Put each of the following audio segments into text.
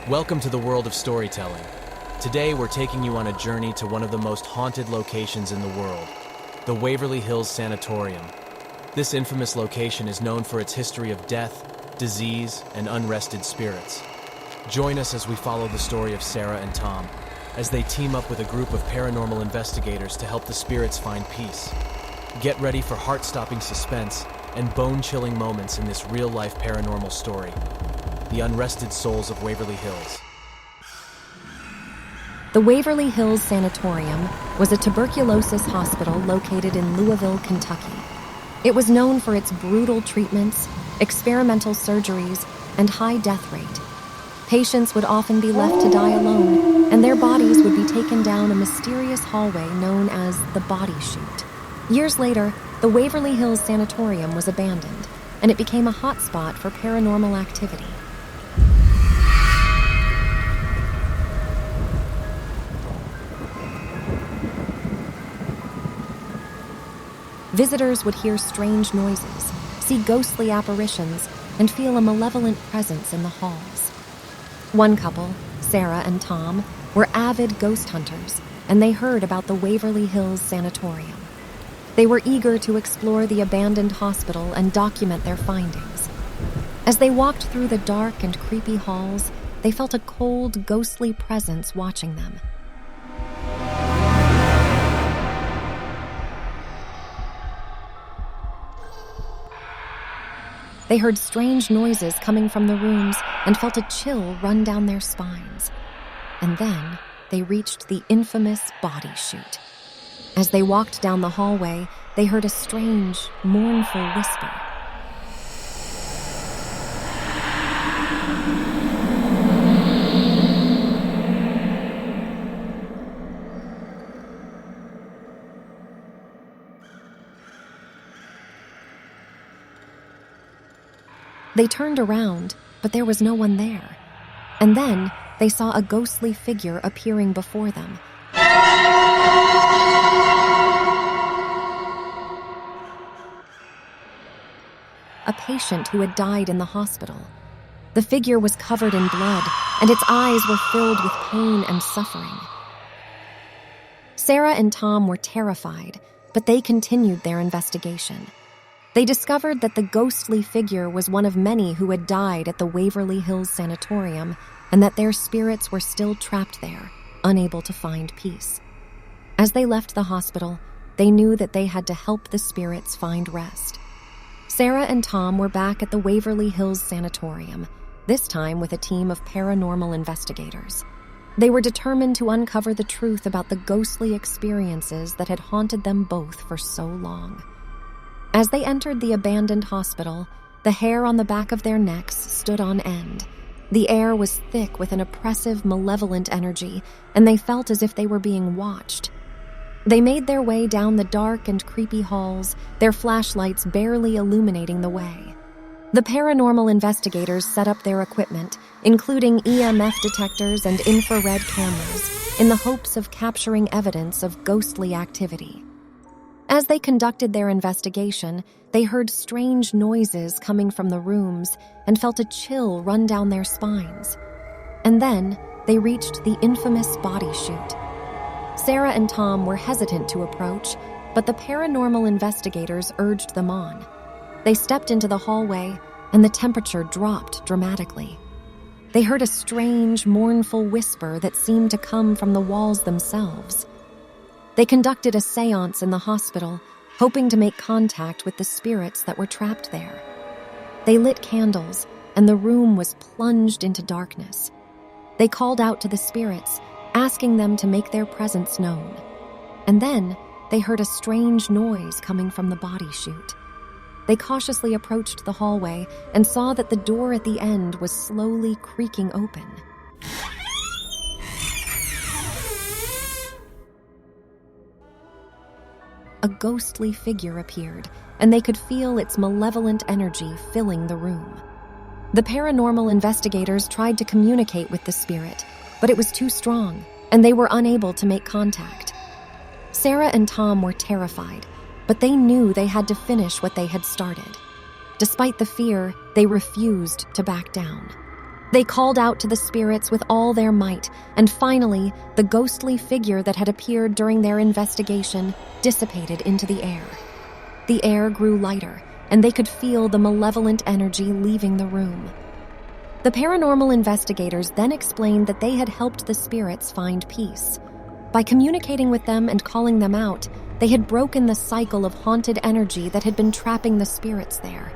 Welcome to the world of storytelling. Today we're taking you on a journey to one of the most haunted locations in the world, the Waverly Hills Sanatorium. This infamous location is known for its history of death, disease, and unrested spirits. Join us as we follow the story of Sarah and Tom, as they team up with a group of paranormal investigators to help the spirits find peace. Get ready for heart-stopping suspense and bone-chilling moments in this real-life paranormal story. The Unrested Souls of Waverly Hills. The Waverly Hills Sanatorium was a tuberculosis hospital located in Louisville, Kentucky. It was known for its brutal treatments, experimental surgeries, and high death rate. Patients would often be left to die alone, and their bodies would be taken down a mysterious hallway known as the body chute. Years later, the Waverly Hills Sanatorium was abandoned, and it became a hotspot for paranormal activity. Visitors would hear strange noises, see ghostly apparitions, and feel a malevolent presence in the halls. One couple, Sarah and Tom, were avid ghost hunters, and they heard about the Waverly Hills Sanatorium. They were eager to explore the abandoned hospital and document their findings. As they walked through the dark and creepy halls, they felt a cold, ghostly presence watching them. They heard strange noises coming from the rooms and felt a chill run down their spines. And then they reached the infamous body chute. As they walked down the hallway, they heard a strange, mournful whisper. They turned around, but there was no one there. And then they saw a ghostly figure appearing before them. A patient who had died in the hospital. The figure was covered in blood, and its eyes were filled with pain and suffering. Sarah and Tom were terrified, but they continued their investigation. They discovered that the ghostly figure was one of many who had died at the Waverly Hills Sanatorium, and that their spirits were still trapped there, unable to find peace. As they left the hospital, they knew that they had to help the spirits find rest. Sarah and Tom were back at the Waverly Hills Sanatorium, this time with a team of paranormal investigators. They were determined to uncover the truth about the ghostly experiences that had haunted them both for so long. As they entered the abandoned hospital, the hair on the back of their necks stood on end. The air was thick with an oppressive, malevolent energy, and they felt as if they were being watched. They made their way down the dark and creepy halls, their flashlights barely illuminating the way. The paranormal investigators set up their equipment, including EMF detectors and infrared cameras, in the hopes of capturing evidence of ghostly activity. As they conducted their investigation, they heard strange noises coming from the rooms and felt a chill run down their spines. And then they reached the infamous body chute. Sarah and Tom were hesitant to approach, but the paranormal investigators urged them on. They stepped into the hallway, and the temperature dropped dramatically. They heard a strange, mournful whisper that seemed to come from the walls themselves. They conducted a seance in the hospital, hoping to make contact with the spirits that were trapped there. They lit candles, and the room was plunged into darkness. They called out to the spirits, asking them to make their presence known. And then they heard a strange noise coming from the body chute. They cautiously approached the hallway and saw that the door at the end was slowly creaking open. A ghostly figure appeared, and they could feel its malevolent energy filling the room. The paranormal investigators tried to communicate with the spirit, but it was too strong, and they were unable to make contact. Sarah and Tom were terrified, but they knew they had to finish what they had started. Despite the fear, they refused to back down. They called out to the spirits with all their might, and finally, the ghostly figure that had appeared during their investigation dissipated into the air. The air grew lighter, and they could feel the malevolent energy leaving the room. The paranormal investigators then explained that they had helped the spirits find peace. By communicating with them and calling them out, they had broken the cycle of haunted energy that had been trapping the spirits there.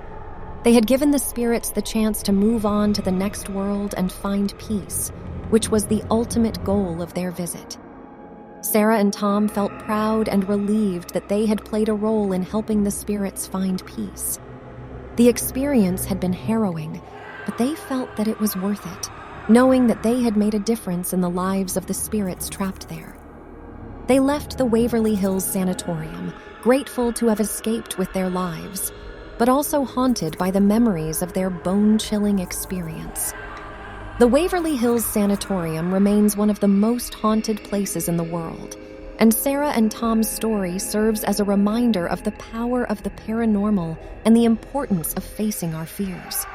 They had given the spirits the chance to move on to the next world and find peace, which was the ultimate goal of their visit. Sarah and Tom felt proud and relieved that they had played a role in helping the spirits find peace. The experience had been harrowing, but they felt that it was worth it, knowing that they had made a difference in the lives of the spirits trapped there. They left the Waverly Hills Sanatorium, grateful to have escaped with their lives, but also haunted by the memories of their bone-chilling experience. The Waverly Hills Sanatorium remains one of the most haunted places in the world, and Sarah and Tom's story serves as a reminder of the power of the paranormal and the importance of facing our fears.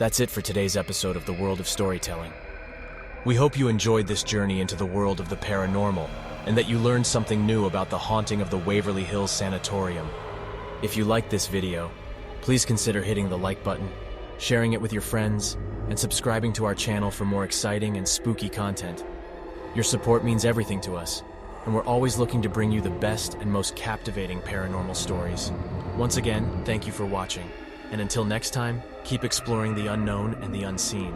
That's it for today's episode of The World of Storytelling. We hope you enjoyed this journey into the world of the paranormal and that you learned something new about the haunting of the Waverly Hills Sanatorium. If you liked this video, please consider hitting the like button, sharing it with your friends, and subscribing to our channel for more exciting and spooky content. Your support means everything to us, and we're always looking to bring you the best and most captivating paranormal stories. Once again, thank you for watching. And until next time, keep exploring the unknown and the unseen.